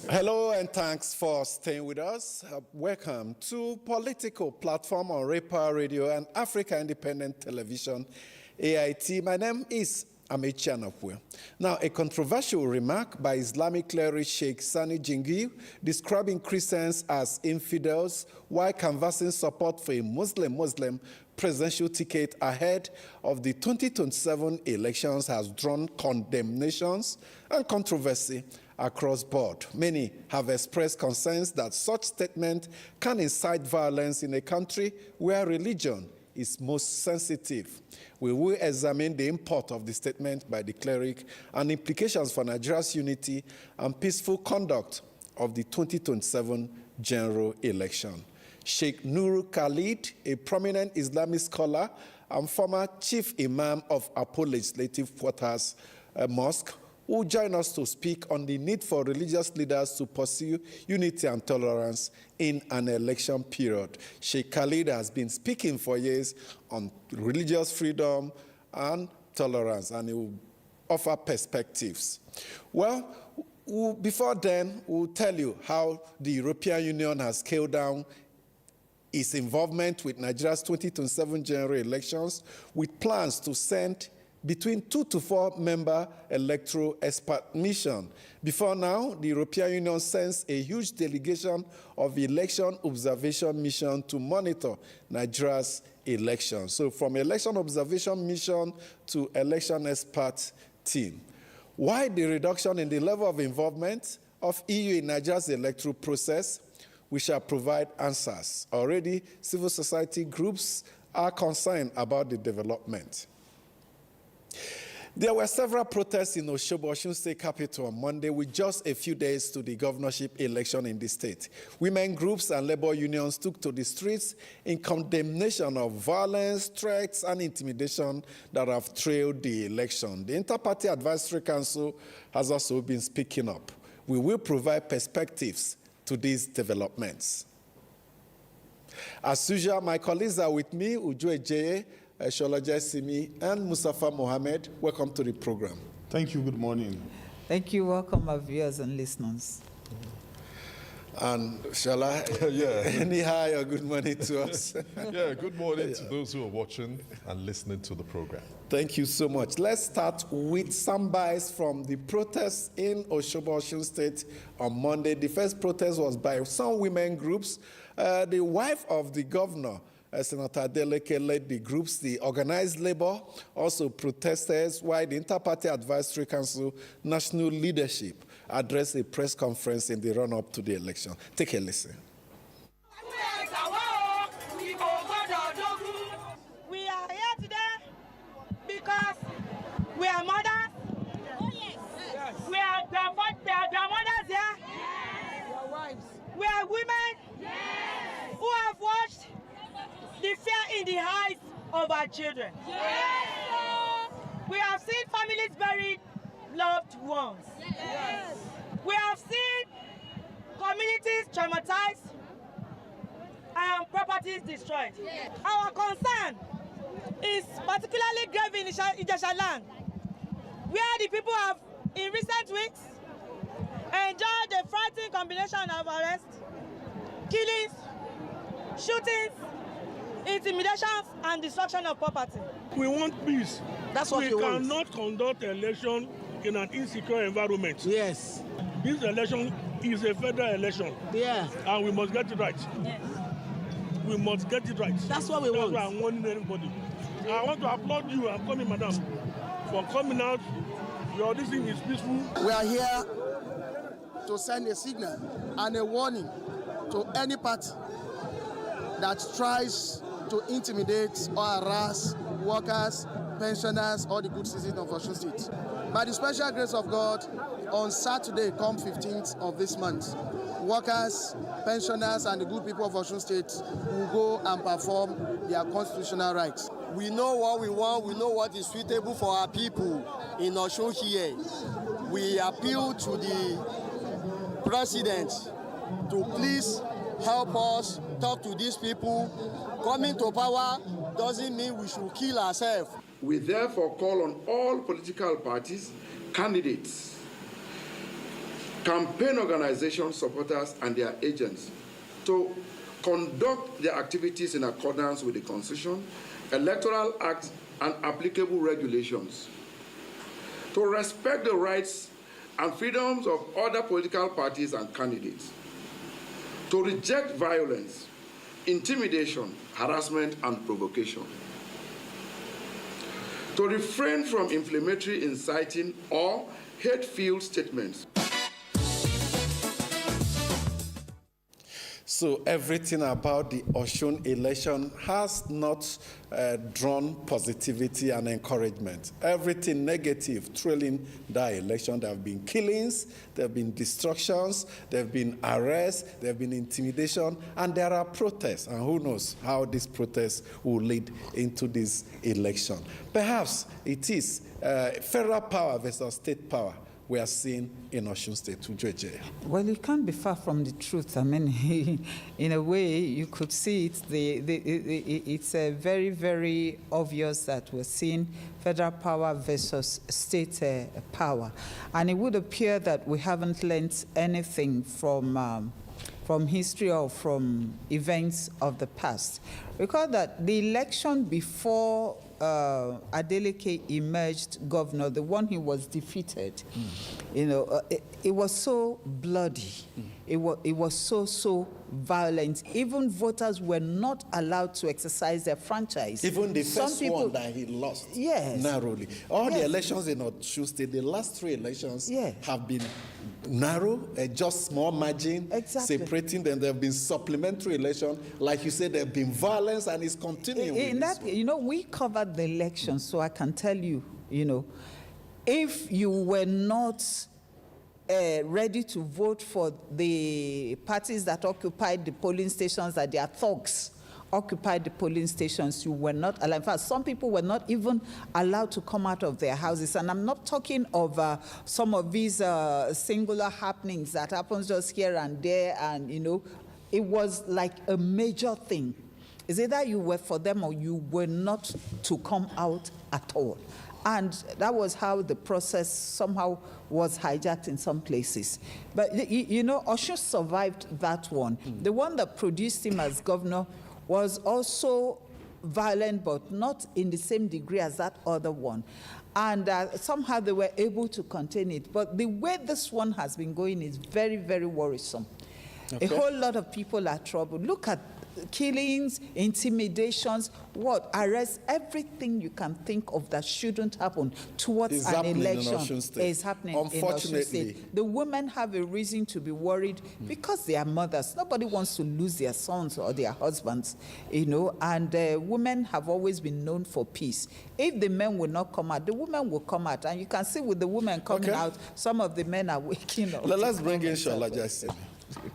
Hello and thanks for staying with us. Welcome to Political Platform on Repa Radio and Africa Independent Television, AIT. My name is Amechi Anokwe. Now, a controversial remark by Islamic cleric Sheikh Sani Jingi describing Christians as infidels while canvassing support for a Muslim presidential ticket ahead of the 2027 elections has drawn condemnations and controversy across board. Many have expressed concerns that such statement can incite violence in a country where religion is most sensitive. We will examine the import of the statement by the cleric and implications for Nigeria's unity and peaceful conduct of the 2027 general election. Sheikh Nuru Khalid, a prominent Islamic scholar and former chief imam of Apo Legislative Quarters Mosque, will join us to speak on the need for religious leaders to pursue unity and tolerance in an election period. Sheikh Khalid has been speaking for years on religious freedom and tolerance, and he will offer perspectives. Well, before then, we'll tell you how the European Union has scaled down its involvement with Nigeria's 2027 general elections, with plans to send between 2 to 4 member electoral expert mission. Before now, the European Union sends a huge delegation of election observation mission to monitor Nigeria's elections. So from election observation mission to election expert team. Why the reduction in the level of involvement of EU in Nigeria's electoral process? We shall provide answers. Already, civil society groups are concerned about the development. There were several protests in Osogbo, Osun State capital on Monday with just a few days to the governorship election in the state. Women groups and labor unions took to the streets in condemnation of violence, threats, and intimidation that have trailed the election. The Inter-Party Advisory Council has also been speaking up. We will provide perspectives to these developments. As usual, my colleagues are with me, Uju Ejeye, Sholaja Simi, and Mustafa Mohammed. Welcome to the program. Thank you. Good morning. Thank you. Welcome, our viewers and listeners. And Shola, any hi or good morning to us? Yeah, good morning to those who are watching and listening to the program. Thank you so much. Let's start with some bias from the protests in Osogbo, Osun State on Monday. The first protest was by some women groups. The wife of the governor, Senator Adeleke, led the groups. The organized labor also protested, while the Inter-Party Advisory Council national leadership addressed a press conference in the run-up to the election. Take a listen. We are here today because we are mothers. Oh, yes. We are grandmothers here. Yes. We are wives. We are women who have watched the fear in the eyes of our children. Yes. We have seen families buried loved ones. Yes. We have seen communities traumatized and properties destroyed. Yes. Our concern is particularly grave in Ijesha land, where the people have, in recent weeks, enjoyed a frightening combination of arrests, killings, shootings, intimidations, and destruction of property. We want peace. That's what we cannot conduct election in an insecure environment. Yes. This election is a federal election. Yeah. And we must get it right. Yes. We must get it right. That's what we want. That's why I'm warning everybody. I want to applaud you, I'm coming, madam, for coming out. Your this thing is peaceful. We are here to send a signal and a warning to any party that tries to intimidate or harass workers, pensioners, or the good citizens of Osun State. By the special grace of God, on Saturday, come 15th of this month, workers, pensioners, and the good people of Osun State will go and perform their constitutional rights. We know what we want, we know what is suitable for our people in Osun here. We appeal to the president to please help us talk to these people. Coming to power doesn't mean we should kill ourselves. We therefore call on all political parties, candidates, campaign organizations, supporters, and their agents to conduct their activities in accordance with the Constitution, Electoral Act, and applicable regulations, to respect the rights and freedoms of other political parties and candidates, to reject violence, intimidation, harassment, and provocation, to refrain from inflammatory, inciting, or hate-filled statements. So everything about the Osun election has not drawn positivity and encouragement. Everything negative trailing that election. There have been killings, there have been destructions, there have been arrests, there have been intimidation, and there are protests. And who knows how these protests will lead into this election. Perhaps it is federal power versus state power we are seeing in Osun State. Ujoeje. Well, it can't be far from the truth. I mean, in a way, you could see it. It's very, very obvious that we're seeing federal power versus state power. And it would appear that we haven't learned anything from history or from events of the past. Recall that the election before Adeleke emerged governor, the one he was defeated, it was so bloody. It was so violent. Even voters were not allowed to exercise their franchise. Even the first one that he lost narrowly. All the elections in Osun State, the last 3 elections have been narrow, just small margin, separating them. There have been supplementary elections. Like you said, there have been violence, and it's continuing. In that, we covered the election, so I can tell you, if you were not ready to vote for the parties that occupied the polling stations, that their thugs occupied the polling stations, you were not allowed. In fact, some people were not even allowed to come out of their houses. And I'm not talking of some of these singular happenings that happens just here and there, and, it was like a major thing. It's either you were for them or you were not to come out at all. And that was how the process somehow was hijacked in some places. But, Osun survived that one. The one that produced him as governor was also violent, but not in the same degree as that other one. And somehow they were able to contain it. But the way this one has been going is very, very worrisome. Okay. A whole lot of people are troubled. Look at killings, intimidations, arrests, everything you can think of that shouldn't happen towards an election is happening in Osun State. The women have a reason to be worried because they are mothers. Nobody wants to lose their sons or their husbands, and women have always been known for peace. If the men will not come out, the women will come out. And you can see with the women coming out, some of the men are waking up. Let's bring in Shola Jasin.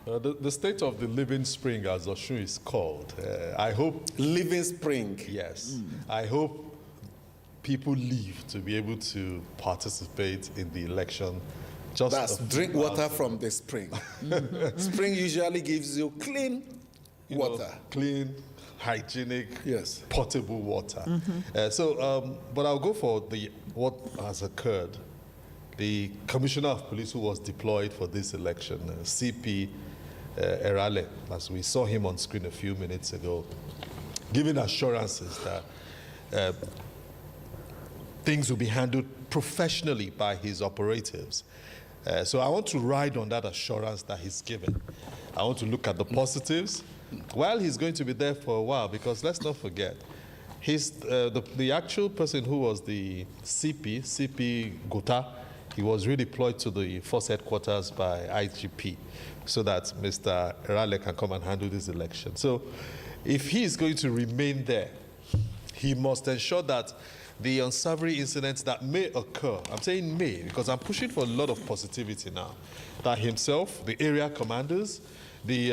The state of the living spring, as Osun is called, I hope... Living spring. Yes. I hope people live to be able to participate in the election. That's drink water from the spring. Spring usually gives you clean water. Clean, hygienic, potable water. But I'll go for what has occurred. The Commissioner of Police who was deployed for this election, CP Erale, as we saw him on screen a few minutes ago, giving assurances that things will be handled professionally by his operatives. So I want to ride on that assurance that he's given. I want to look at the positives. While he's going to be there for a while, because let's not forget, the actual person who was the CP Gota, he was redeployed to the force headquarters by IGP so that Mr. Erale can come and handle this election. So if he is going to remain there, he must ensure that the unsavory incidents that may occur, I'm saying may, because I'm pushing for a lot of positivity now, that himself, the area commanders, the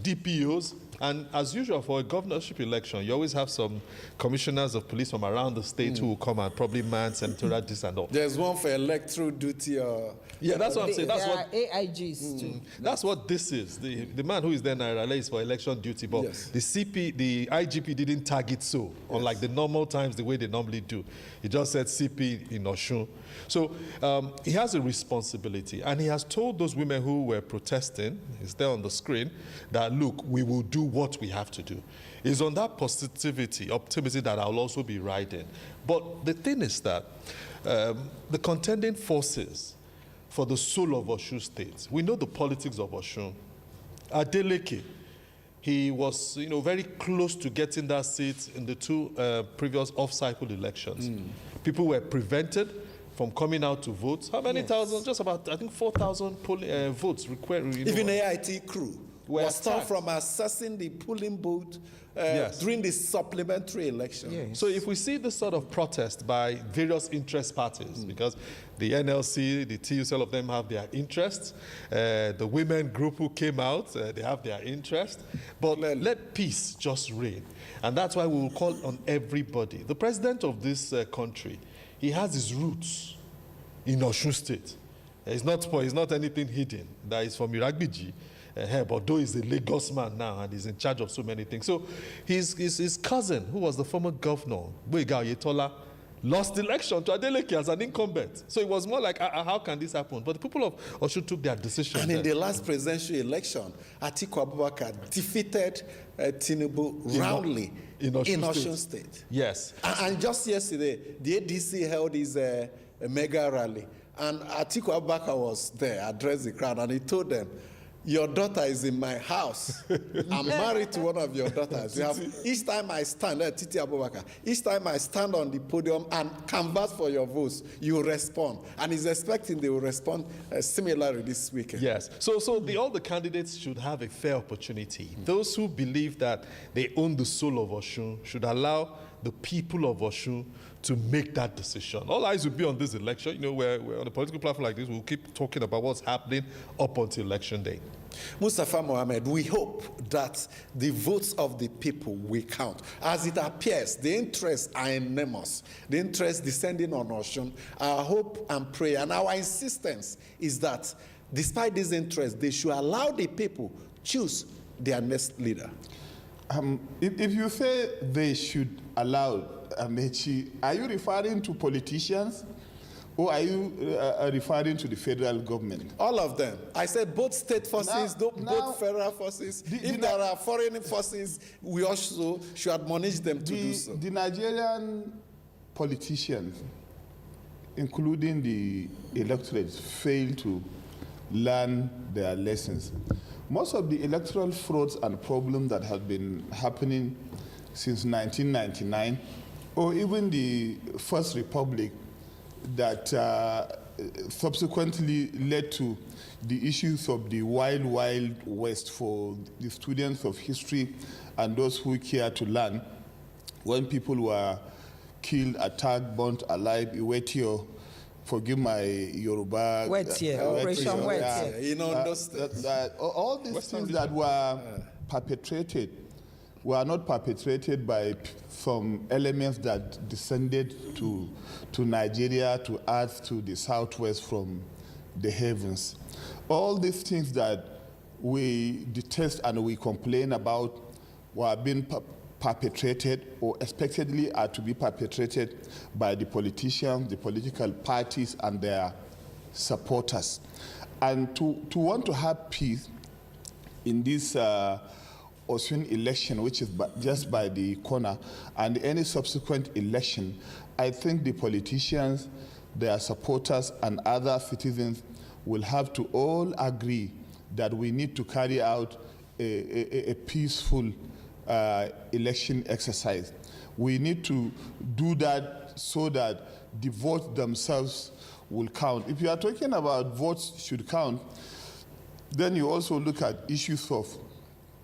DPOs, And as usual, for a governorship election, you always have some commissioners of police from around the state who will come and probably man senatorial this and all. There's one for electoral duty or... Yeah, that's what I'm saying. That's there what are AIGs too. That's what this is. The man who is there now is for election duty, but the IGP didn't tag it so, unlike the normal times, the way they normally do. He just said CP in Osun. So he has a responsibility, and he has told those women who were protesting, it's there on the screen, that look, we will do what we have to do. It's on that optimism that I'll also be riding. But the thing is that the contending forces for the soul of Osun State, we know the politics of Osun. Adeleke, he was, very close to getting that seat in the two previous off-cycle elections. People were prevented from coming out to vote. How many thousand? Just about, I think, 4,000 votes required. Even AIT crew was stopped from accessing the polling booth during the supplementary election. Yes. So if we see this sort of protest by various interest parties, because the NLC, the TUC, all of them have their interests. The women group who came out, they have their interest. But let peace just reign. And that's why we will call on everybody. The president of this country, he has his roots in Osun State. It's not anything hidden. That is from Iragbiji. But though he's a Lagos man now and he's in charge of so many things. So his cousin, who was the former governor, Boyega Oyetola, lost the election to Adeleke as an incumbent. So it was more like, how can this happen? But the people of Osun took their decision. And in the last presidential election, Atiku Abubakar defeated Tinubu roundly in Osun State. Yes. And just yesterday, the ADC held his mega rally. And Atiku Abubakar was there, addressed the crowd, and he told them, your daughter is in my house. I'm married to one of your daughters. Each time I stand, Titi Abubakar, each time I stand on the podium and canvass for your votes, you respond. And he's expecting they will respond similarly this weekend. Yes. So all the candidates should have a fair opportunity. Those who believe that they own the soul of Osun should allow the people of Osun to make that decision. All eyes will be on this election. We're on a political platform like this, we'll keep talking about what's happening up until election day. Mustafa Mohammed, we hope that the votes of the people will count. As it appears, the interests are enormous. The interests descending on Osun. Our hope and prayer and our insistence is that despite these interests, they should allow the people choose their next leader. If you say they should allow, Amechi, are you referring to politicians or are you referring to the federal government? All of them. I said both state forces, both federal forces. If there are foreign forces, we also should admonish them to do so. The Nigerian politicians, including the electorate, fail to learn their lessons. Most of the electoral frauds and problems that have been happening since 1999, or even the First Republic, that subsequently led to the issues of the wild, wild west for the students of history and those who care to learn, when people were killed, attacked, burnt alive, Iwetio, forgive my Yoruba. Operation all these things that were perpetrated were not perpetrated by some elements that descended to Nigeria, to earth, to the southwest from the heavens. All these things that we detest and we complain about were being perpetrated or expectedly are to be perpetrated by the politicians, the political parties, and their supporters. And to want to have peace in this Osun election, which is just by the corner, and any subsequent election, I think the politicians, their supporters, and other citizens will have to all agree that we need to carry out a peaceful election exercise. We need to do that so that the votes themselves will count. If you are talking about votes should count, then you also look at issues of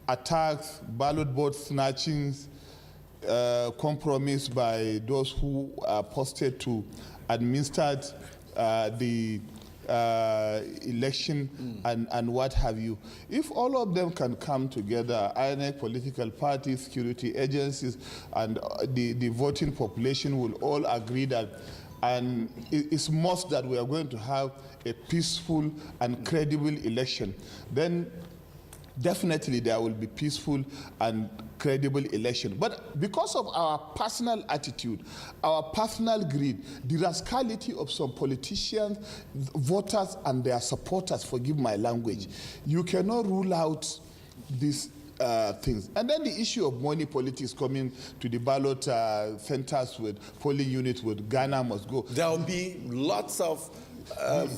attacks, ballot board snatchings, compromise by those who are posted to administer the election and what have you. If all of them can come together, INEC, political parties, security agencies, and the voting population will all agree that, and it's must that we are going to have a peaceful and credible election, then definitely there will be peaceful and credible election. But because of our personal attitude, our personal greed, the rascality of some politicians, voters and their supporters, forgive my language, you cannot rule out these things. And then the issue of money politics coming to the ballot centers with polling units with Ghana must go. There will be lots of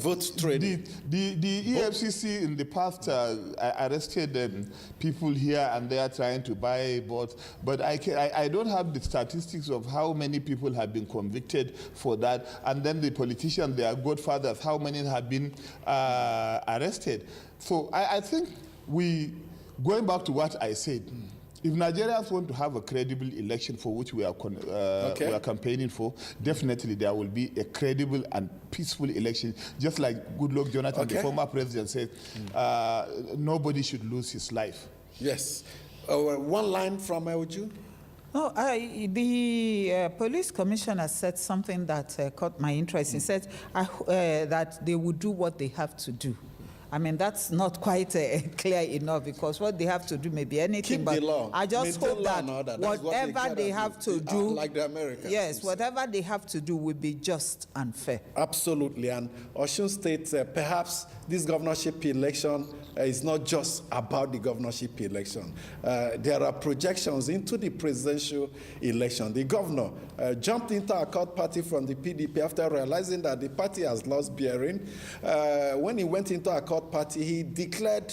vote trading. The EFCC in the past arrested people here and there trying to buy votes, but I don't have the statistics of how many people have been convicted for that, and then the politicians, their godfathers, how many have been arrested. So I think going back to what I said, if Nigerians want to have a credible election for which we are campaigning for, definitely there will be a credible and peaceful election. Just like Goodluck Jonathan, the former president, said, nobody should lose his life. Yes. One line from Uju. Oh, the police commissioner said something that caught my interest. He said that they would do what they have to do. I mean, that's not quite clear enough, because what they have to do may be anything. Keep but the law. I just hope that whatever they have to do, like the Americans. Yes, whatever they have to do will be just and fair. Absolutely. And Osun State, perhaps this governorship election is not just about the governorship election. There are projections into the presidential election. The governor jumped into a court party from the PDP after realizing that the party has lost bearing. When he went into a court party, he declared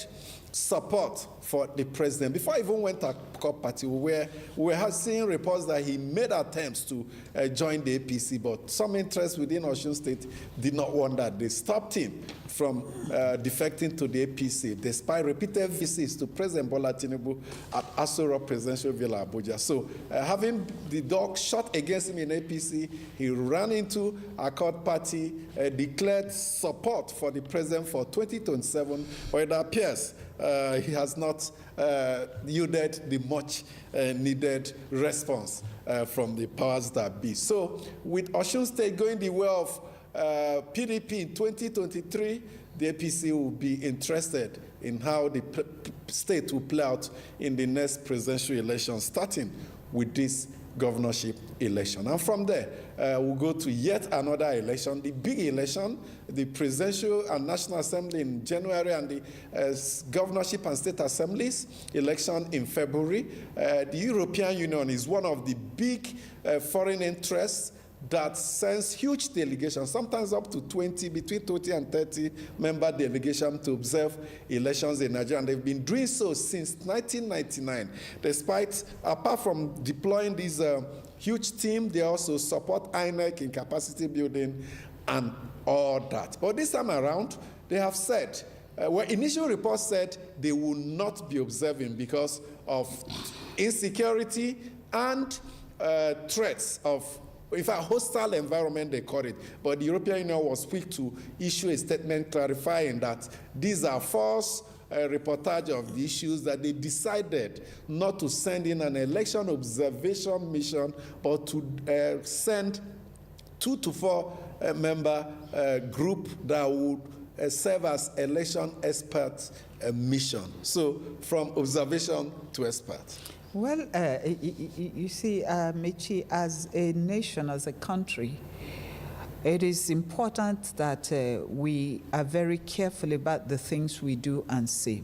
support for the president. Before I even went to court party, we were seeing reports that he made attempts to join the APC, but some interest within Osun State did not want that. They stopped him from defecting to the APC, despite repeated visits to President Bola Tinubu at Aso Rock Presidential Villa, Abuja. So having the dog shot against him in APC, he ran into a court party, declared support for the president for 2027, but it appears he has not yielded the much needed response from the powers that be. So with Osun State going the way of PDP in 2023, the APC will be interested in how the state will play out in the next presidential election, starting with this governorship election. And from there, we'll go to yet another election, the big election, the presidential and national assembly in January, and the governorship and state assemblies election in February. The European Union is one of the big foreign interests that sends huge delegations, sometimes up to 20, between 20 and 30 member delegation to observe elections in Nigeria. And they've been doing so since 1999. Despite, apart from deploying this huge team, they also support INEC in capacity building and all that. But this time around, they have said, well, initial reports said they will not be observing because of insecurity and threats of, in fact, hostile environment, they call it. But the European Union was quick to issue a statement clarifying that these are false reportage of the issues, that they decided not to send in an election observation mission, but to send 2 to 4 member group that would serve as election experts mission. So from observation to expert. Well, you see, Michi, as a nation, as a country, it is important that we are very careful about the things we do and say.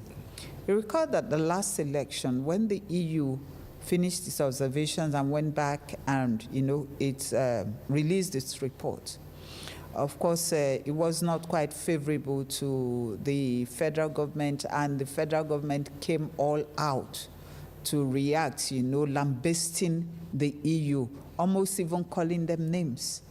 You recall that the last election, when the EU finished its observations and went back and, it released its report. Of course, it was not quite favorable to the federal government, and the federal government came all out to react, lambasting the EU, almost even calling them names,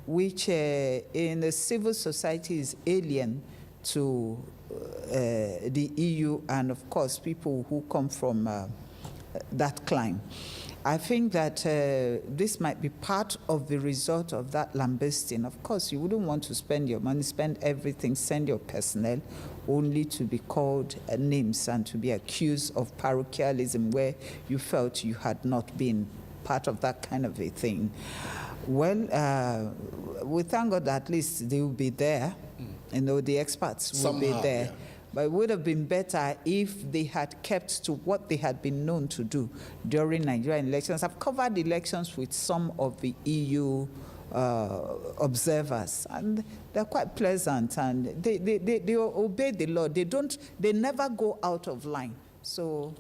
which in the civil society is alien to the EU, and of course people who come from that climb. I think that this might be part of the result of that lambasting. Of course, you wouldn't want to spend your money, spend everything, send your personnel, only to be called names and to be accused of parochialism where you felt you had not been part of that kind of a thing. Well, we thank God that at least they will be there. You know, the experts will be there. Yeah. But it would have been better if they had kept to what they had been known to do during Nigerian elections. I've covered elections with some of the EU observers, and they're quite pleasant, and they obey the law. They never go out of line. So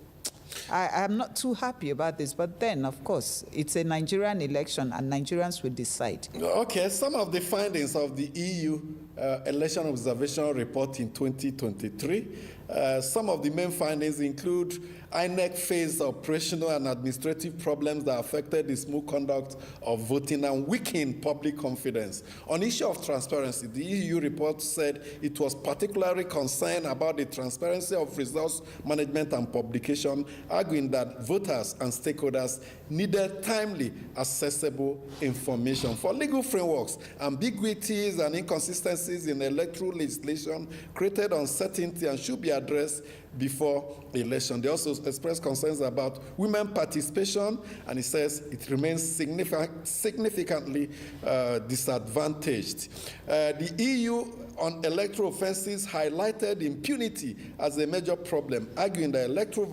I'm not too happy about this, but then, of course, it's a Nigerian election, and Nigerians will decide. Okay, some of the findings of the EU Election Observation Report in 2023. Some of the main findings include INEC faced operational and administrative problems that affected the smooth conduct of voting and weakened public confidence. On issue of transparency, the EU report said it was particularly concerned about the transparency of resource management and publication, arguing that voters and stakeholders needed timely, accessible information. For legal frameworks, ambiguities and inconsistencies in electoral legislation created uncertainty and should be addressed before the election. They also expressed concerns about women participation, and it says it remains significantly disadvantaged. The EU on electoral offenses highlighted impunity as a major problem, arguing that electoral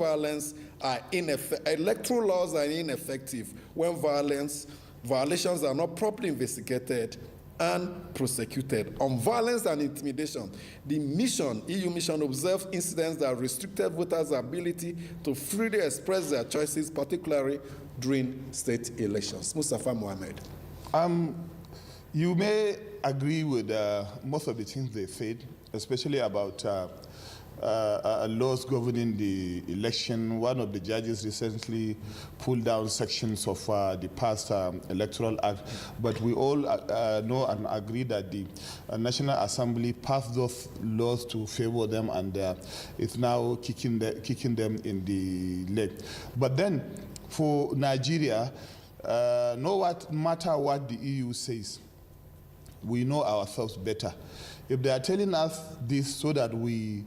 laws are ineffective when violations are not properly investigated and prosecuted. On violence and intimidation, the EU mission observed incidents that restricted voters' ability to freely express their choices, particularly during state elections. Mustafa Mohammed. You may agree with most of the things they said, especially about laws governing the election. One of the judges recently pulled down sections of the past electoral act, but we all know and agree that the National Assembly passed those laws to favor them, and it's now kicking them in the leg. But then, for Nigeria, no matter what the EU says, we know ourselves better. If they are telling us this so that we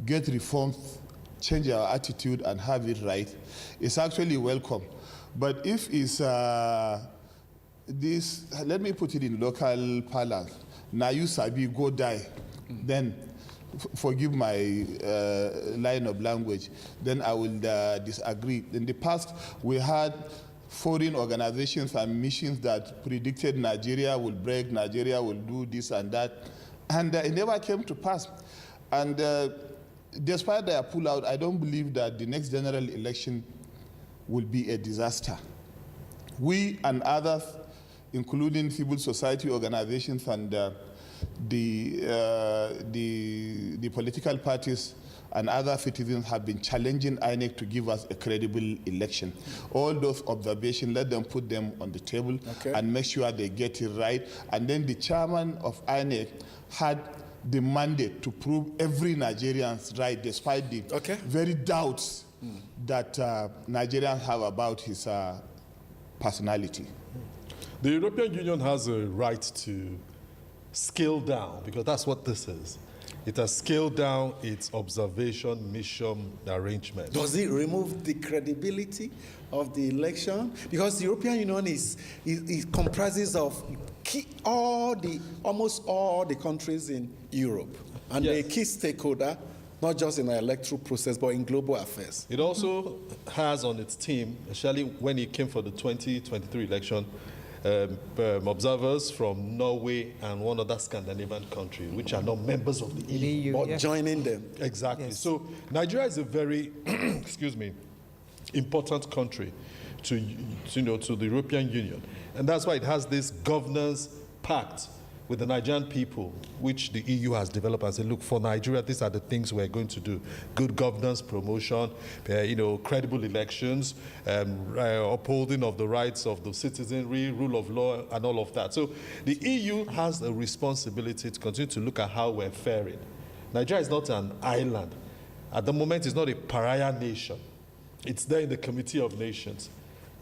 get reforms, change our attitude, and have it right, it's actually welcome. But if it's this, let me put it in local parlance, now you sabi, go die, then forgive my line of language, then I will disagree. In the past, we had foreign organizations and missions that predicted Nigeria will break, Nigeria will do this and that, and it never came to pass. And despite their pullout, I don't believe that the next general election will be a disaster. We and others, including civil society organizations and the political parties and other citizens, have been challenging INEC to give us a credible election. All those observations, let them put them on the table, okay, and make sure they get it right. And then the chairman of INEC had the mandate to prove every Nigerian's right, despite the very doubts that Nigerians have about his personality. The European Union has a right to scale down, because that's what this is. It has scaled down its observation mission arrangement. Does it remove the credibility of the election? Because the European Union it comprises of almost all the countries in Europe, and yes, a key stakeholder, not just in the electoral process, but in global affairs. It also has on its team, especially when it came for the 2023 election, observers from Norway and one other Scandinavian country, which are not members of the EU, but yes, joining them. Exactly. Yes. So Nigeria is a very, important country to the European Union, and that's why it has this governance pact with the Nigerian people, which the EU has developed and said, look, for Nigeria, these are the things we're going to do. Good governance, promotion, credible elections, upholding of the rights of the citizenry, rule of law, and all of that. So the EU has a responsibility to continue to look at how we're faring. Nigeria is not an island. At the moment, it's not a pariah nation. It's there in the Committee of Nations.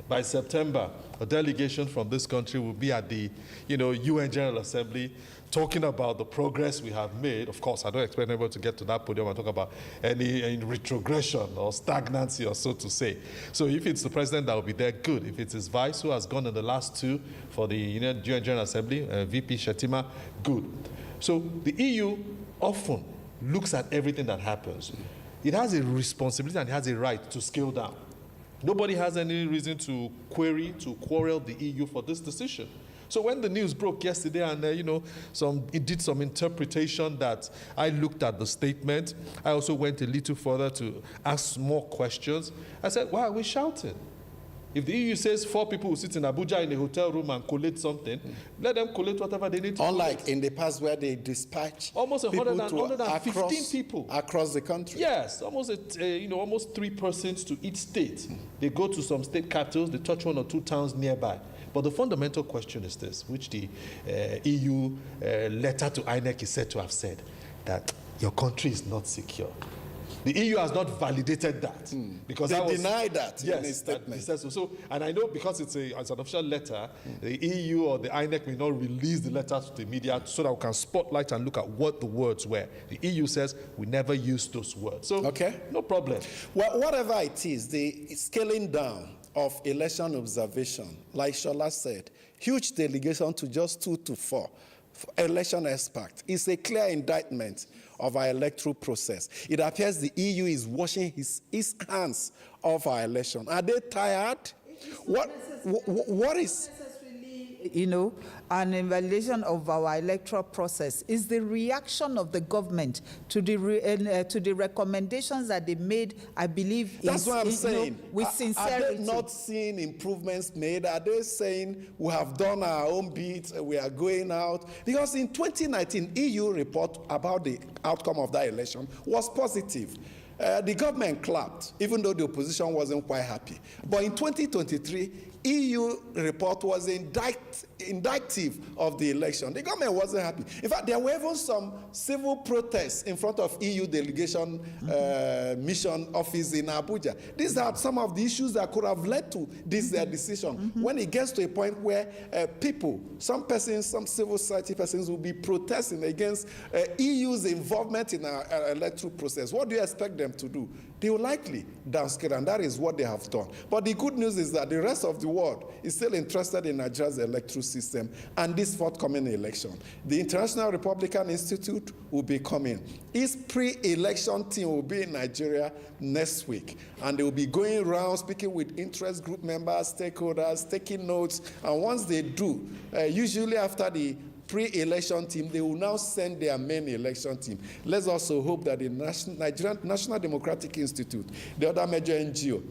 By September, a delegation from this country will be at the UN General Assembly talking about the progress we have made. Of course, I don't expect anybody to get to that podium and talk about any retrogression or stagnancy or so to say. So if it's the president that will be there, good. If it's his vice who has gone in the last two for the UN General Assembly, VP Shetima, good. So the EU often looks at everything that happens. It has a responsibility and it has a right to scale down. Nobody has any reason to quarrel the EU for this decision. So when the news broke yesterday and, it did some interpretation that I looked at the statement, I also went a little further to ask more questions. I said, why are we shouting? If the EU says 4 people will sit in Abuja in a hotel room and collate something, let them collate whatever they need to Unlike collate. in the past where they dispatch almost 115 people across the country. Yes, almost 3 persons to each state. They go to some state capitals, they touch 1 or 2 towns nearby. But the fundamental question is this, which the EU letter to INEC is said to have said, that your country is not secure. The EU has not validated that. Because they denied that in his statement. So, and I know because it's an official letter, the EU or the INEC may not release the letter to the media so that we can spotlight and look at what the words were. The EU says we never use those words. So, no problem. Well, whatever it is, the scaling down of election observation, like Shola said, huge delegation to just 2 to 4 election experts is a clear indictment of our electoral process. It appears the EU is washing his hands of our election. Are they tired? What is... an evaluation of our electoral process is the reaction of the government to the recommendations that they made, I believe. That's what I'm saying. With sincerity. Are they not seeing improvements made? Are they saying we have done our own bit, we are going out? Because in 2019, EU report about the outcome of that election was positive. The government clapped, even though the opposition wasn't quite happy. But in 2023, EU report was indictive of the election. The government wasn't happy. In fact, there were even some civil protests in front of EU delegation mission office in Abuja. These are some of the issues that could have led to this decision. When it gets to a point where people, some persons, some civil society persons will be protesting against EU's involvement in our electoral process, what do you expect them to do? They will likely downscale, and that is what they have done. But the good news is that the rest of the world is still interested in Nigeria's electoral system and this forthcoming election. The International Republican Institute will be coming. Its pre-election team will be in Nigeria next week, and they will be going around speaking with interest group members, stakeholders, taking notes, and once they do, usually after the pre-election team, they will now send their main election team. Let's also hope that the Nigerian National Democratic Institute, the other major NGO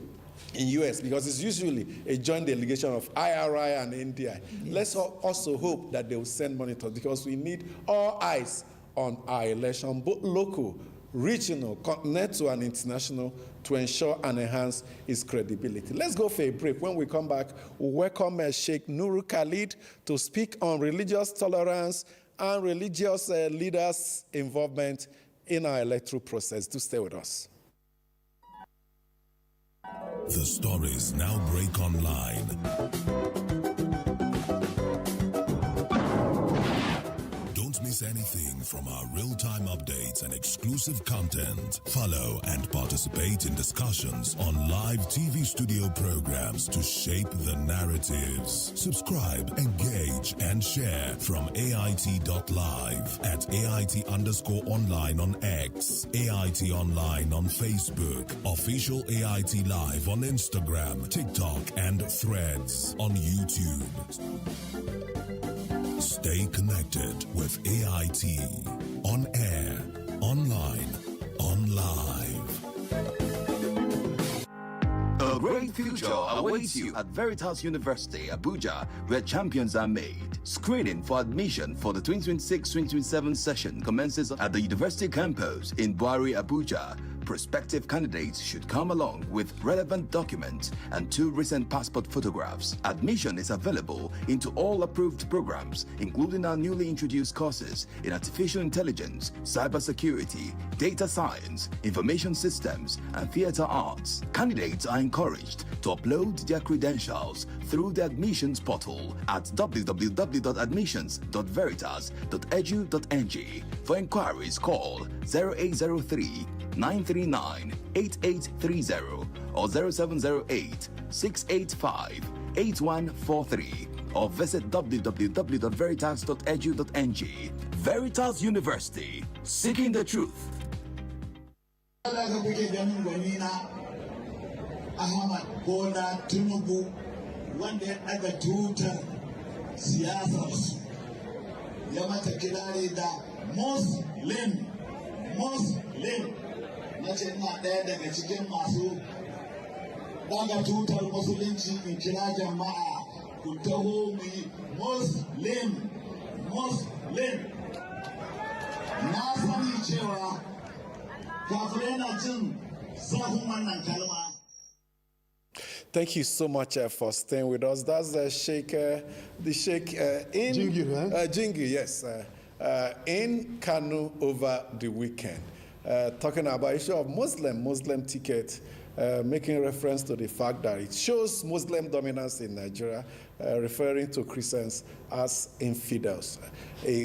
in US, because it's usually a joint delegation of IRI and NDI. Let's also hope that they will send monitors, because we need all eyes on our election, both local, regional, continental, and international, to ensure and enhance its credibility. Let's go for a break. When we come back, we'll welcome Sheikh Nuru Khalid to speak on religious tolerance and religious leaders' involvement in our electoral process. Do stay with us. The stories now break online. Don't miss anything from our real-time updates and exclusive content. Follow and participate in discussions on live TV studio programs to shape the narratives. Subscribe, engage, and share from AIT.live at AIT_online on X, AIT Online on Facebook, Official AIT Live on Instagram, TikTok, and Threads on YouTube. Stay connected with AIT. On air, online, on live. A great future awaits you at Veritas University, Abuja, where champions are made. Screening for admission for the 2026-2027 session commences at the University campus in Buari, Abuja. Prospective candidates should come along with relevant documents and 2 recent passport photographs. Admission is available into all approved programs, including our newly introduced courses in artificial intelligence, cybersecurity, data science, information systems, and theater arts. Candidates are encouraged to upload their credentials through the admissions portal at www.admissions.veritas.edu.ng. For inquiries, call 0803 939 8830 or 0708 685 8143 or visit www.veritas.edu.ng. Veritas University, seeking the truth. Ahmad Bola Tinubu wanda ya daga tutar siyasarsu ya mata kirari da Muslim na ce ina ɗaya daga cikin masu daga tutar musulunci in kira jama'a ku taho mu yi Muslim. Na sani cewa kafirai na jin zafin wannan kalma. Thank you so much for staying with us. That's the Sheikh in Jingi, right? Jingi, yes, in Kanu over the weekend, talking about issue of Muslim ticket, making reference to the fact that it shows Muslim dominance in Nigeria, referring to Christians as infidels.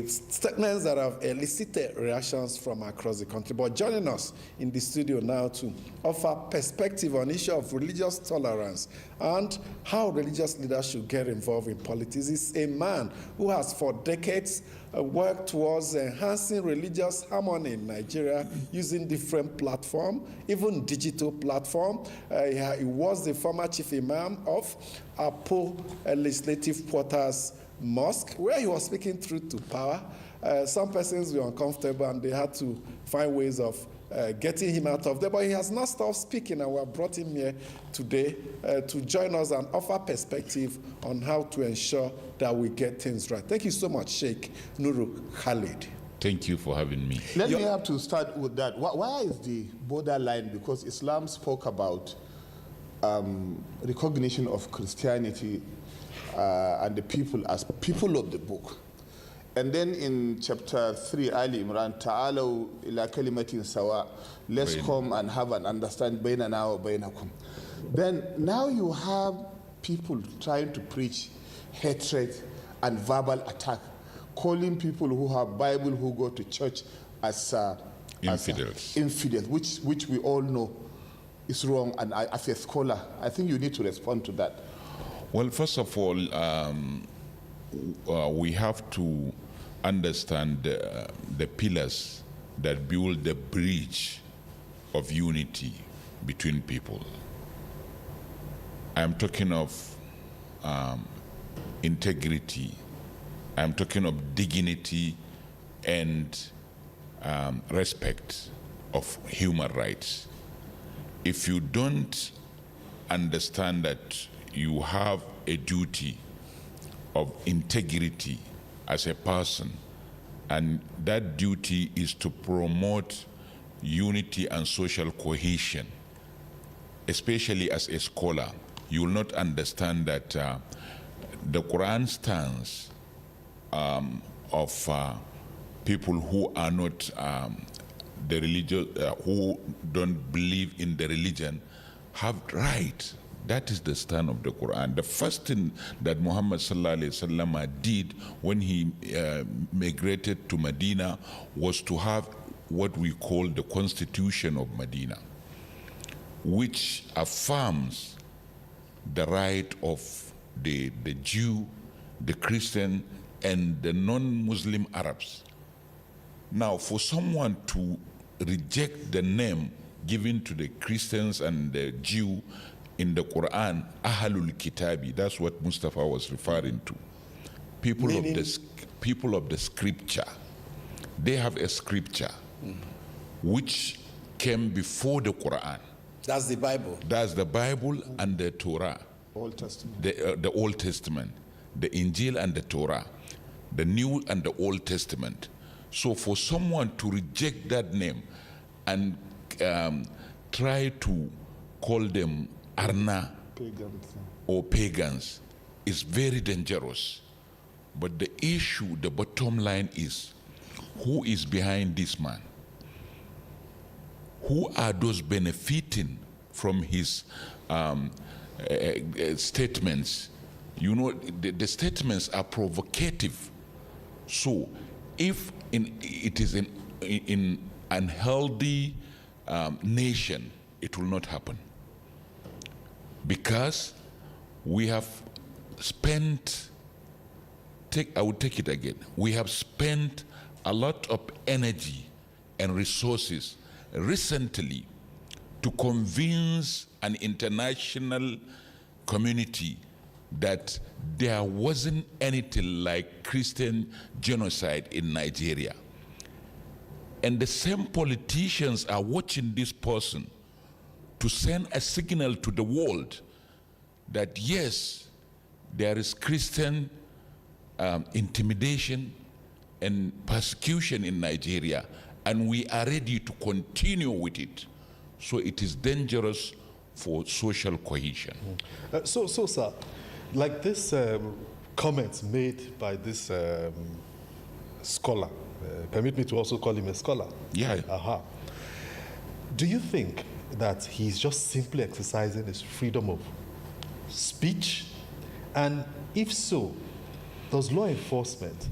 Statements that have elicited reactions from across the country. But joining us in the studio now to offer perspective on issue of religious tolerance and how religious leaders should get involved in politics is a man who has for decades worked towards enhancing religious harmony in Nigeria using different platforms, even digital platform. He was the former chief imam of Apo Legislative Quarters Mosque, where he was speaking truth to power. Some persons were uncomfortable and they had to find ways of getting him out of there, but he has not stopped speaking, and we have brought him here today to join us and offer perspective on how to ensure that we get things right. Thank you so much, Sheikh Nuru Khalid. Thank you for having me. Let me have to start with that. Why is the borderline? Because Islam spoke about recognition of Christianity and the people as people of the book. And then in chapter 3, Ali Imran, Ta'alaw ila kalimatin sawa, let's come and have an understanding, bainana wa bainakum. Then now you have people trying to preach hatred and verbal attack, calling people who have Bible, who go to church as infidels, which we all know is wrong. And as a scholar, I think you need to respond to that. Well, first of all, we have to understand the pillars that build the bridge of unity between people. I'm talking of integrity. I'm talking of dignity and respect of human rights. If you don't understand that you have a duty of integrity as a person, and that duty is to promote unity and social cohesion, especially as a scholar, you will not understand that the Quran stance of people who are not the religious, who don't believe in the religion, have right. That is the stand of the Quran. The first thing that Muhammad sallallahu alaihi wasallam did when he migrated to Medina was to have what we call the Constitution of Medina, which affirms the right of the Jew, the Christian, and the non-Muslim Arabs. Now, for someone to reject the name given to the Christians and the Jew in the Quran, Ahlul Kitabi, that's what Mustafa was referring to. People of the scripture. They have a scripture which came before the Quran. That's the Bible. That's the Bible and the Torah. Old Testament. The Old Testament, the Injil and the Torah, the New and the Old Testament. So for someone to reject that name and try to call them Arna or pagans is very dangerous. But the issue, the bottom line is, who is behind this man? Who are those benefiting from his statements? You know, the statements are provocative. So if it is in unhealthy nation, it will not happen. Because we have spent, I will take it again, we have spent a lot of energy and resources recently to convince an international community that there wasn't anything like Christian genocide in Nigeria. And the same politicians are watching this person to send a signal to the world that yes, there is Christian intimidation and persecution in Nigeria, and we are ready to continue with it. So it is dangerous for social cohesion. So, sir, like this comments made by this scholar, permit me to also call him a scholar. Yeah. Do you think that he's just simply exercising his freedom of speech? And if so, does law enforcement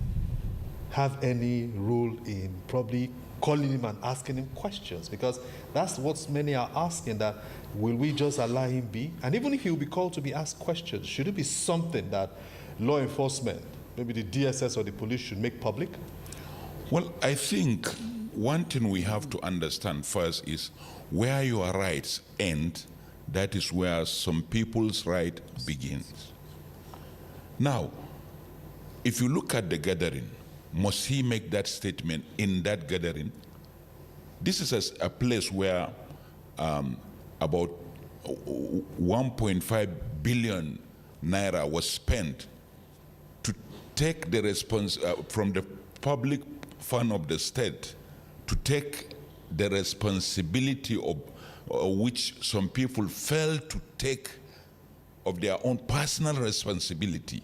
have any role in probably calling him and asking him questions? Because that's what many are asking, that will we just allow him be? And even if he will be called to be asked questions, should it be something that law enforcement, maybe the DSS or the police, should make public? Well, I think one thing we have to understand first is where your rights end, that is where some people's right begins. Now, if you look at the gathering, must he make that statement in that gathering? This is a place where about 1.5 billion naira was spent to take the response from the public fund of the state, to take the responsibility of which some people failed to take of their own personal responsibility.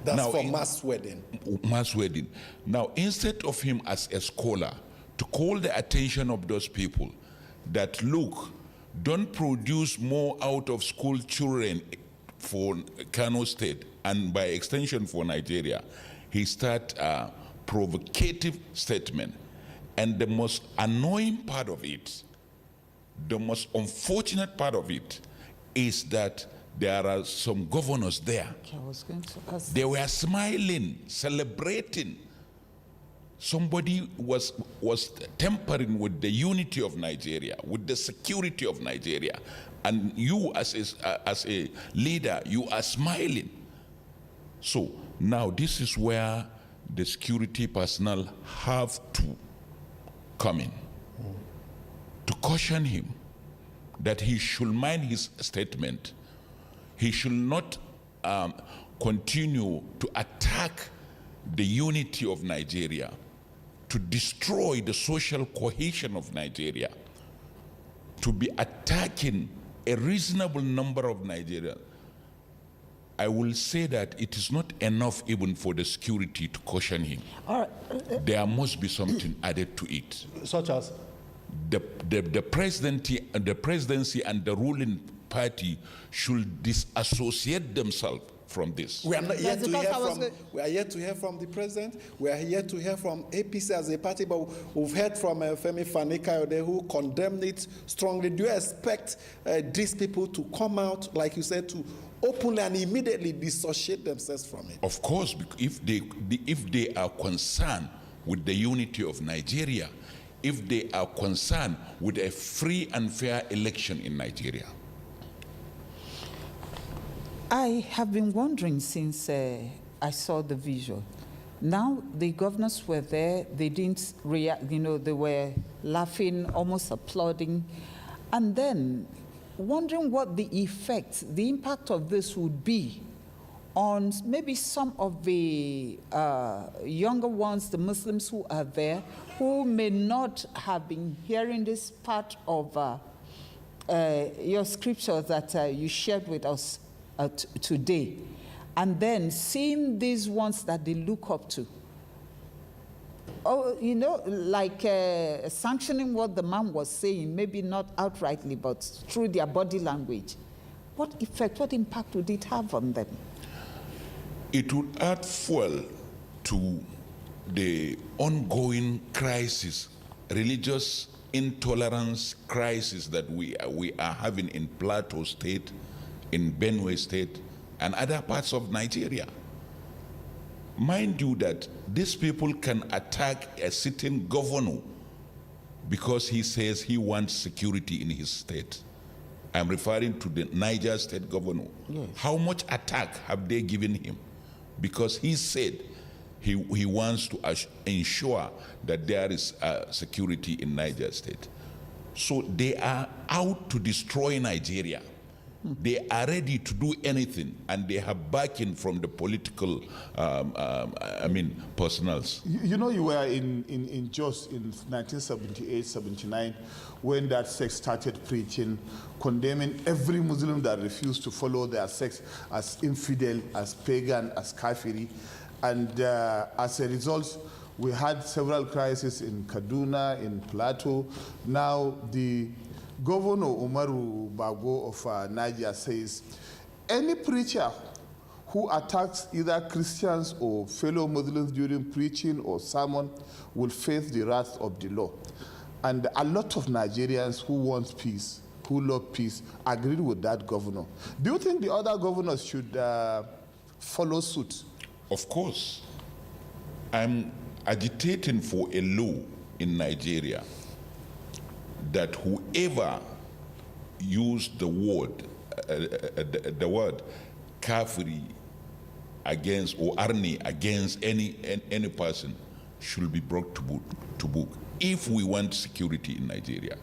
That's now, for mass wedding. Mass wedding. Now, instead of him as a scholar to call the attention of those people that, look, don't produce more out of school children for Kano State and by extension for Nigeria, he started a provocative statement. And the most annoying part of it, the most unfortunate part of it, is that there are some governors there. They were smiling, celebrating. Somebody was tampering with the unity of Nigeria, with the security of Nigeria. And you as a leader, you are smiling. So now this is where the security personnel have to come in to caution him that he should mind his statement. He should not continue to attack the unity of Nigeria, to destroy the social cohesion of Nigeria, to be attacking a reasonable number of Nigerians. I will say that it is not enough even for the security to caution him. There must be something added to it. Such as? The presidency and the ruling party should disassociate themselves from this. We are not yet to hear from. We are yet to hear from the president. We are yet to hear from APC as a party, but we've heard from Femi Fani-Kayode, who condemned it strongly. Do you expect these people to come out, like you said, to openly and immediately dissociate themselves from it? Of course, if they are concerned with the unity of Nigeria, if they are concerned with a free and fair election in Nigeria. I have been wondering since I saw the visual. Now the governors were there, they didn't react, they were laughing, almost applauding, and then wondering what the effect, the impact of this would be on maybe some of the younger ones, the Muslims who are there, who may not have been hearing this part of your scripture that you shared with us today, and then seeing these ones that they look up to? Oh, you know, like sanctioning what the man was saying, maybe not outrightly, but through their body language. What effect, what impact would it have on them? It would add fuel to the ongoing crisis, religious intolerance crisis that we are having in Plateau State, in Benue State, and other parts of Nigeria. Mind you that these people can attack a sitting governor because he says he wants security in his state. I'm referring to the Niger State governor. Yes. How much attack have they given him? Because he said he wants to ensure that there is security in Niger State. So they are out to destroy Nigeria. They are ready to do anything, and they have backing from the political, personals. You know, you were in Jos in 1978, 79, when that sect started preaching, condemning every Muslim that refused to follow their sect as infidel, as pagan, as kafiri. And as a result, we had several crises in Kaduna, in Plateau. Now the Governor Umaru Bago of Niger says, any preacher who attacks either Christians or fellow Muslims during preaching or sermon will face the wrath of the law. And a lot of Nigerians who want peace, who love peace, agreed with that governor. Do you think the other governors should follow suit? Of course. I'm agitating for a law in Nigeria that whoever used the word kafiri against or arni against any person should be brought to book. If we want security in Nigeria,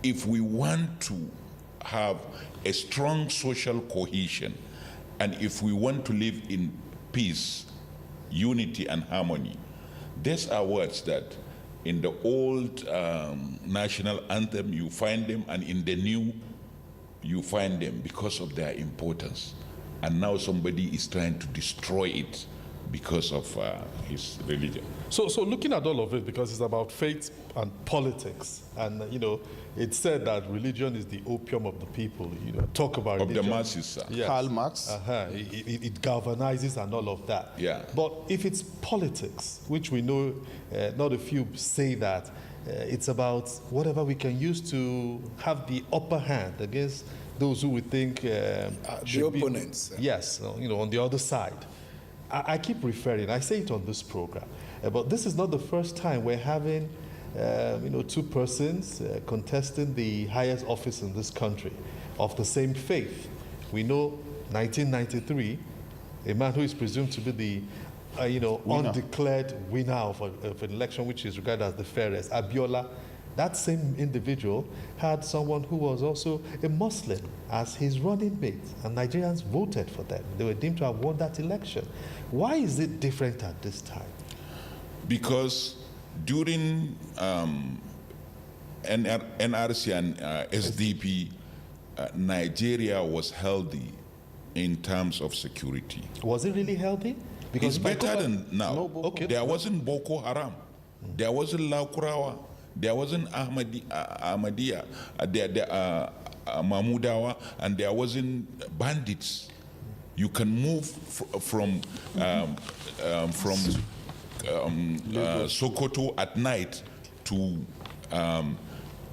if we want to have a strong social cohesion, and if we want to live in peace, unity, and harmony, these are words that in the old national anthem you find them, and in the new you find them because of their importance. And now somebody is trying to destroy it because of his religion. So looking at all of it, because it's about faith and politics, and it's said that religion is the opium of the people. Talk about of religion. The masses. Yes. Karl Marx. It galvanizes and all of that. Yeah. But if it's politics, which we know, not a few say that it's about whatever we can use to have the upper hand against those who we think the opponents. Yes, on the other side. I keep referring, I say it on this program, but this is not the first time we're having two persons contesting the highest office in this country of the same faith. We know 1993, a man who is presumed to be the undeclared winner of an election which is regarded as the fairest, Abiola. That same individual had someone who was also a Muslim as his running mate, and Nigerians voted for them. They were deemed to have won that election. Why is it different at this time? Because during NRC and SDP, Nigeria was healthy in terms of security. Was it really healthy? Because it's better than now. No, okay. There wasn't Boko Haram. There wasn't Laukurawa. There wasn't Ahmadiyya, Mahmudawa, and there wasn't bandits. You can move from Sokoto at night to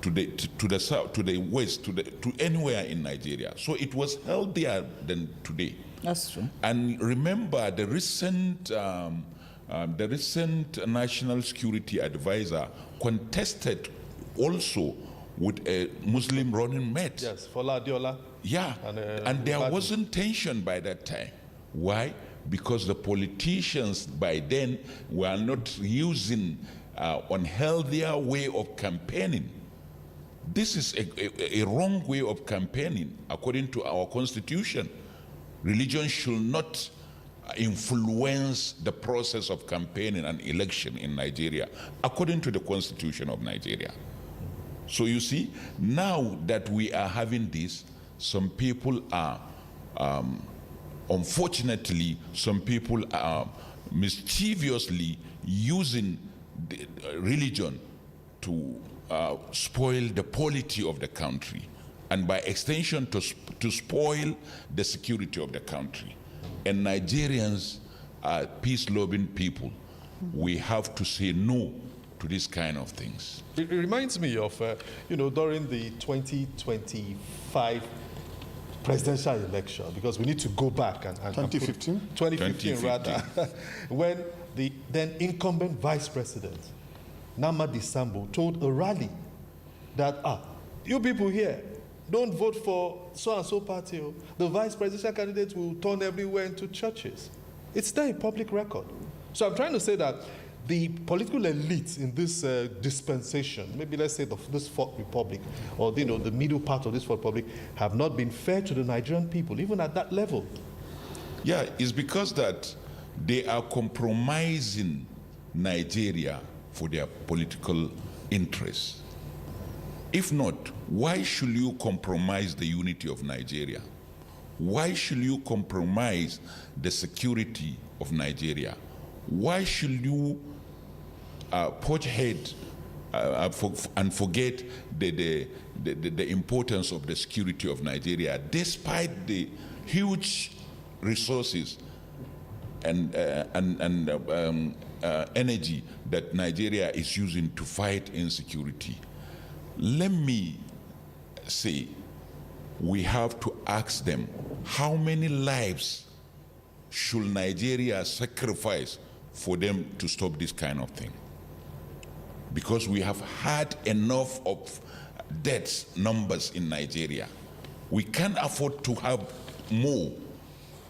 the south, to the west, to anywhere in Nigeria. So it was healthier than today. That's true. And remember the recent National Security Advisor contested also with a Muslim running mate. Yes, Fola Adiola. Yeah, and there wasn't tension by that time. Why? Because the politicians by then were not using unhealthier way of campaigning. This is a wrong way of campaigning according to our constitution. Religion should not influence the process of campaigning and election in Nigeria, according to the Constitution of Nigeria. So you see, now that we are having this, some people are, unfortunately, some people are mischievously using the religion to spoil the polity of the country, and by extension to spoil the security of the country. And Nigerians are peace-loving people. We have to say no to this kind of things. It reminds me of, during the 2025 presidential election, because we need to go back and 2015? 2015 rather, when the then incumbent vice president, Namadi Sambo, told a rally that, you people here, don't vote for so-and-so party. The vice presidential candidate will turn everywhere into churches. It's there in public record. So I'm trying to say that the political elite in this dispensation, maybe let's say this Fourth Republic, or the middle part of this Fourth Republic, have not been fair to the Nigerian people, even at that level. Yeah, it's because that they are compromising Nigeria for their political interests. If not, why should you compromise the unity of Nigeria? Why should you compromise the security of Nigeria? Why should you put ahead and forget the importance of the security of Nigeria, despite the huge resources and energy that Nigeria is using to fight insecurity? Let me say, we have to ask them, how many lives should Nigeria sacrifice for them to stop this kind of thing? Because we have had enough of death numbers in Nigeria. We can't afford to have more.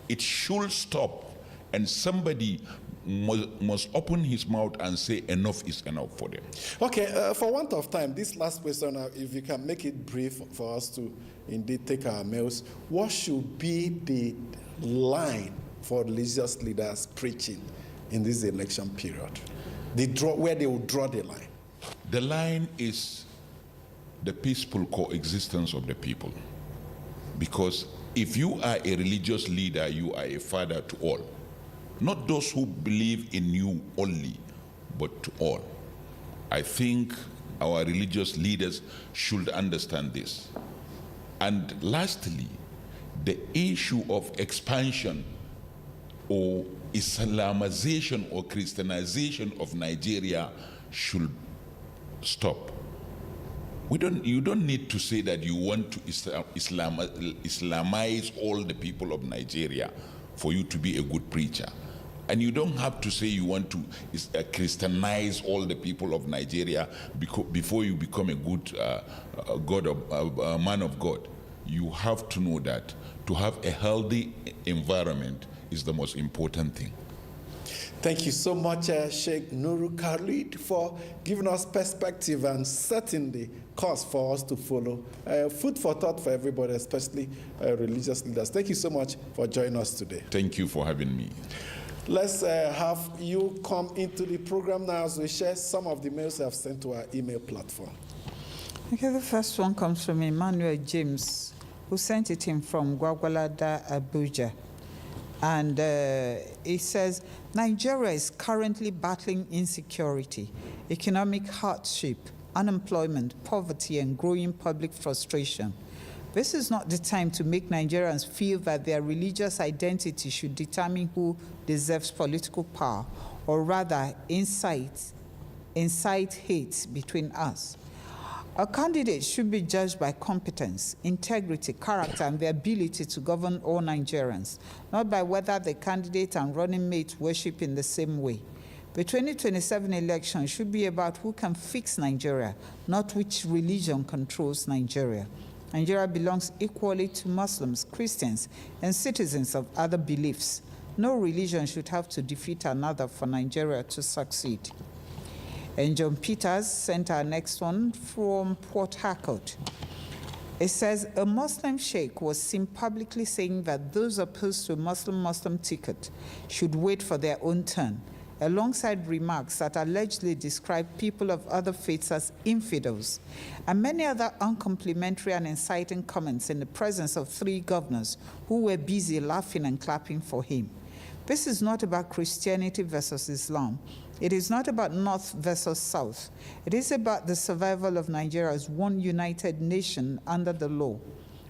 It should stop, and somebody must open his mouth and say enough is enough for them. Okay, for want of time, this last question, if you can make it brief for us to indeed take our meals, what should be the line for religious leaders preaching in this election period? Where they will draw the line? The line is the peaceful coexistence of the people. Because if you are a religious leader, you are a father to all. Not those who believe in you only, but to all. I think our religious leaders should understand this. And lastly, the issue of expansion or Islamization or Christianization of Nigeria should stop. You don't need to say that you want to Islamize all the people of Nigeria for you to be a good preacher. And you don't have to say you want to Christianize all the people of Nigeria before you become a good man of God. You have to know that to have a healthy environment is the most important thing. Thank you so much, Sheikh Nuru Khalid, for giving us perspective and setting the course for us to follow. Food for thought for everybody, especially religious leaders. Thank you so much for joining us today. Thank you for having me. Let's have you come into the program now as we share some of the mails I've sent to our email platform. Okay, the first one comes from Emmanuel James, who sent it in from Gwagwalada, Abuja. And he says, Nigeria is currently battling insecurity, economic hardship, unemployment, poverty, and growing public frustration. This is not the time to make Nigerians feel that their religious identity should determine who deserves political power, or rather incite hate between us. A candidate should be judged by competence, integrity, character, and the ability to govern all Nigerians, not by whether the candidate and running mate worship in the same way. The 2027 election should be about who can fix Nigeria, not which religion controls Nigeria. Nigeria belongs equally to Muslims, Christians, and citizens of other beliefs. No religion should have to defeat another for Nigeria to succeed. And John Peters sent our next one from Port Harcourt. It says a Muslim sheikh was seen publicly saying that those opposed to a Muslim ticket should wait for their own turn, alongside remarks that allegedly describe people of other faiths as infidels, and many other uncomplimentary and inciting comments in the presence of 3 governors who were busy laughing and clapping for him. This is not about Christianity versus Islam. It is not about North versus South. It is about the survival of Nigeria as one united nation under the law.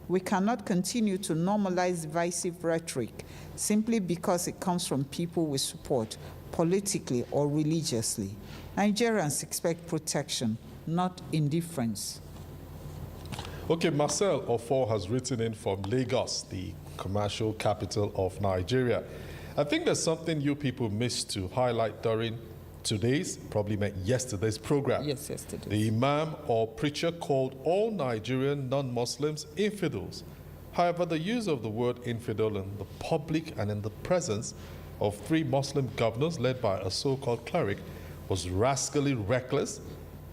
We cannot continue to normalize divisive rhetoric simply because it comes from people we support politically or religiously. Nigerians expect protection, not indifference. Okay, Marcel Ofor has written in from Lagos, the commercial capital of Nigeria. I think there's something you people missed to highlight during today's, probably meant yesterday's program. Yes, yesterday. The imam or preacher called all Nigerian non-Muslims infidels. However, the use of the word infidel in the public and in the presence of 3 Muslim governors led by a so-called cleric was rascally reckless,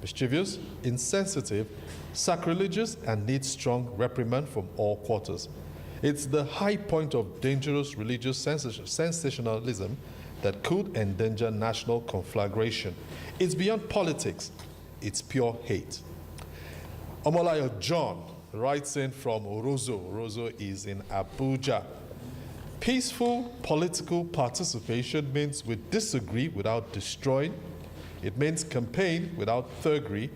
mischievous, insensitive, sacrilegious, and needs strong reprimand from all quarters. It's the high point of dangerous religious sensationalism that could endanger national conflagration. It's beyond politics. It's pure hate. Omolayo John writes in from Orozo. Orozo is in Abuja. Peaceful political participation means we disagree without destroying. It means campaign without thuggery,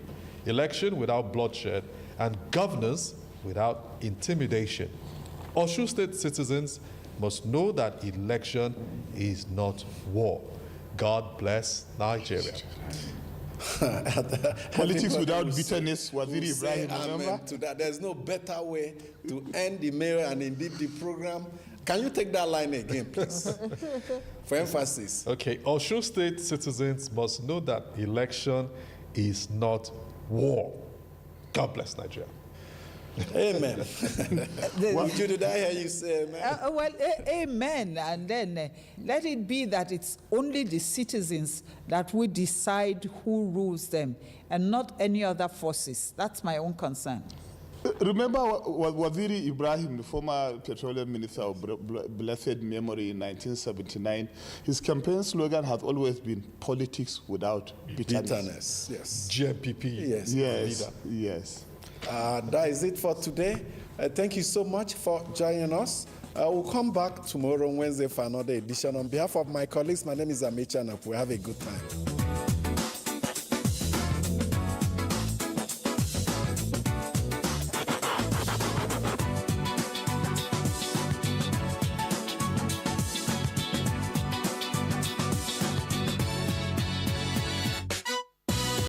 election without bloodshed, and governance without intimidation. Osun State citizens must know that election is not war. God bless Nigeria. Politics without bitterness, Waziri Ibrahim, remember? To that. There's no better way to end the mail and indeed the program. Can you take that line again, please? For emphasis. Okay, Osun State citizens must know that election is not war. God bless Nigeria. Amen. Did I hear you say amen? Amen. And then let it be that it's only the citizens that will decide who rules them and not any other forces. That's my own concern. Remember Waziri Ibrahim, the former petroleum minister of blessed memory in 1979, his campaign slogan has always been politics without bitterness. Yes. GMPP. Yes. Yes. Yes. That is it for today. Thank you so much for joining us. We'll come back tomorrow, Wednesday, for another edition. On behalf of my colleagues, my name is Amecha Napu. Have a good time.